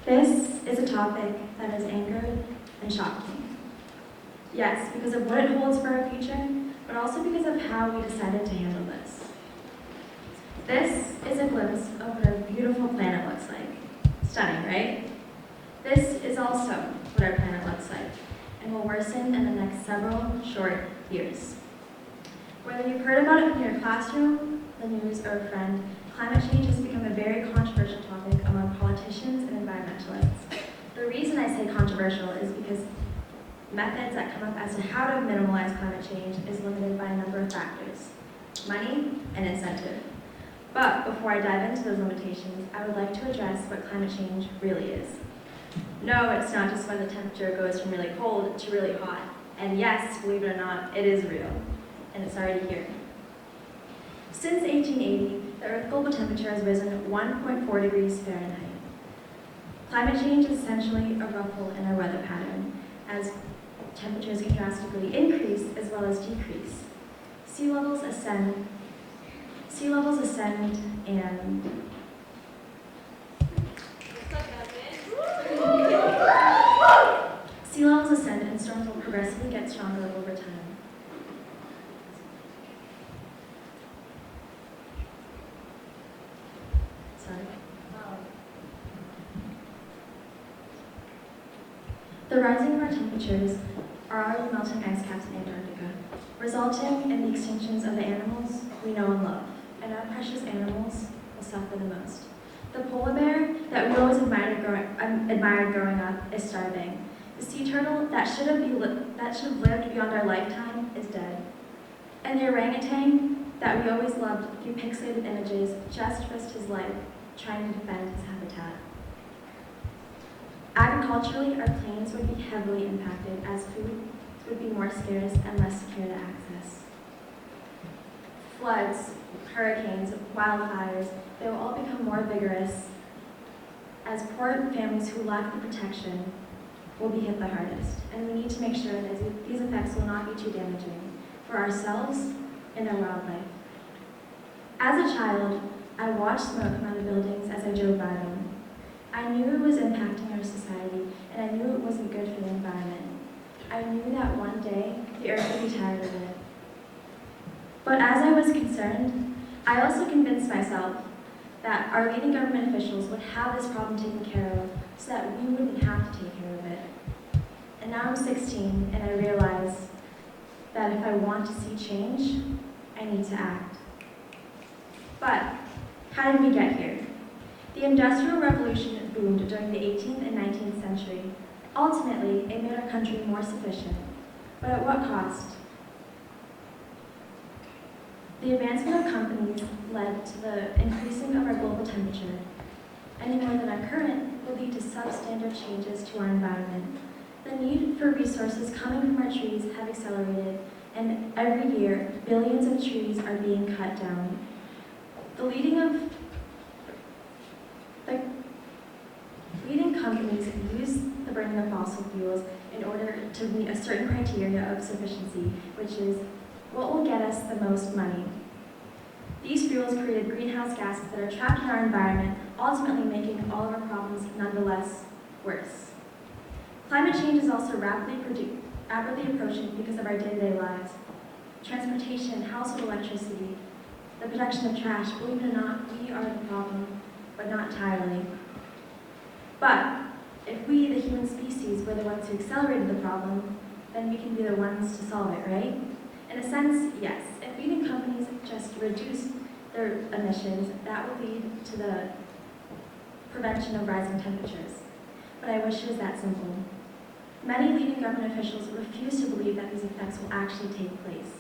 This is a topic that has angered and shocked me. Yes, because of what it holds for our future, but also because of how we decided to handle this. This is a glimpse of what our beautiful planet looks like. Stunning, right? This is also what our planet looks like, and will worsen in the next several short years. Whether you've heard about it from your classroom, the news, or a friend, climate change has become a very controversial topic among politicians and environmentalists. The reason I say controversial is because methods that come up as to how to minimize climate change is limited by a number of factors: money and incentive. But before I dive into those limitations, I would like to address what climate change really is. No, it's not just when the temperature goes from really cold to really hot. And yes, believe it or not, it is real. And it's already here. Since 1880, the Earth's global temperature has risen 1.4 degrees Fahrenheit. Climate change is essentially a ruffle in our weather pattern, as temperatures can drastically increase as well as decrease. Sea levels ascend and storms will progressively get stronger over time. The rising of our temperatures are already melting ice caps in Antarctica, resulting in the extinctions of the animals we know and love, and our precious animals will suffer the most. The polar bear that we always admired growing up is starving. The sea turtle that should have lived beyond our lifetime is dead. And the orangutan that we always loved through pixelated images just risked his life trying to defend his habitat. Agriculturally, our plains would be heavily impacted as food would be more scarce and less secure to access. Floods, hurricanes, wildfires, they will all become more vigorous as poor families who lack the protection will be hit the hardest. And we need to make sure that these effects will not be too damaging for ourselves and our wildlife. As a child, I watched smoke come out of buildings as I drove by them. I knew it was impacting our society, and I knew it wasn't good for the environment. I knew that one day the earth would be tired of it. But as I was concerned, I also convinced myself that our leading government officials would have this problem taken care of so that we wouldn't have to take care of it. And now I'm 16, and I realize that if I want to see change, I need to act. But how did we get here? The Industrial Revolution boomed during the 18th and 19th century. Ultimately, it made our country more sufficient. But at what cost? The advancement of companies led to the increasing of our global temperature. Any more than our current will lead to substandard changes to our environment. The need for resources coming from our trees have accelerated, and every year, billions of trees are being cut down. The leading companies use the burning of fossil fuels in order to meet a certain criteria of sufficiency, which is what will get us the most money. These fuels created greenhouse gases that are trapped in our environment, ultimately making all of our problems nonetheless worse. Climate change is also rapidly approaching because of our day-to-day lives. Transportation, household electricity, the production of trash, believe it or not, we are the problem, but not entirely. But if we, the human species, were the ones who accelerated the problem, then we can be the ones to solve it, right? In a sense, yes. If leading companies just reduce their emissions, that will lead to the prevention of rising temperatures. But I wish it was that simple. Many leading government officials refuse to believe that these effects will actually take place.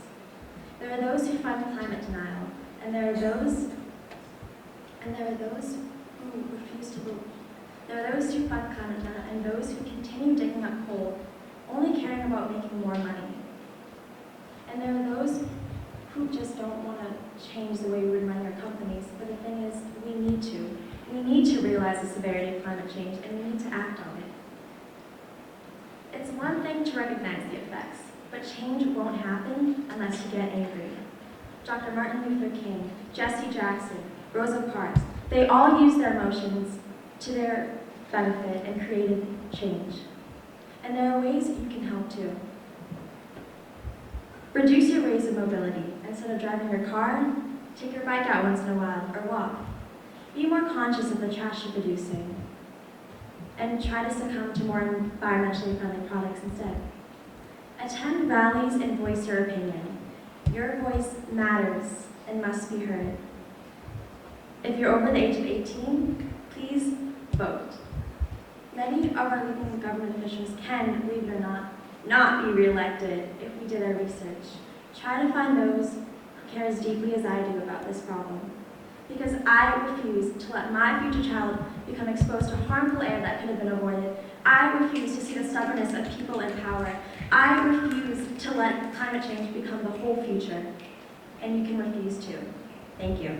There are those who fund climate denial, and there are those who refuse to believe. There are those who fund climate denial and those who continue digging up coal, only caring about making more money. And there are those who just don't want to change the way we run our companies, but the thing is, we need to. We need to realize the severity of climate change, and we need to act on it. It's one thing to recognize the effects, but change won't happen unless you get angry. Dr. Martin Luther King, Jesse Jackson, Rosa Parks, they all used their emotions to their benefit and created change. And there are ways that you can help too. Reduce your ways of mobility. Instead of driving your car, take your bike out once in a while or walk. Be more conscious of the trash you're producing and try to succumb to more environmentally friendly products instead. Attend rallies and voice your opinion. Your voice matters and must be heard. If you're over the age of 18, please vote. Many of our leading government officials can, believe it or not be reelected if we did our research. Try to find those who care as deeply as I do about this problem. Because I refuse to let my future child become exposed to harmful air that could have been avoided. I refuse to see the stubbornness of people in power. I refuse to let climate change become the whole future. And you can refuse too. Thank you.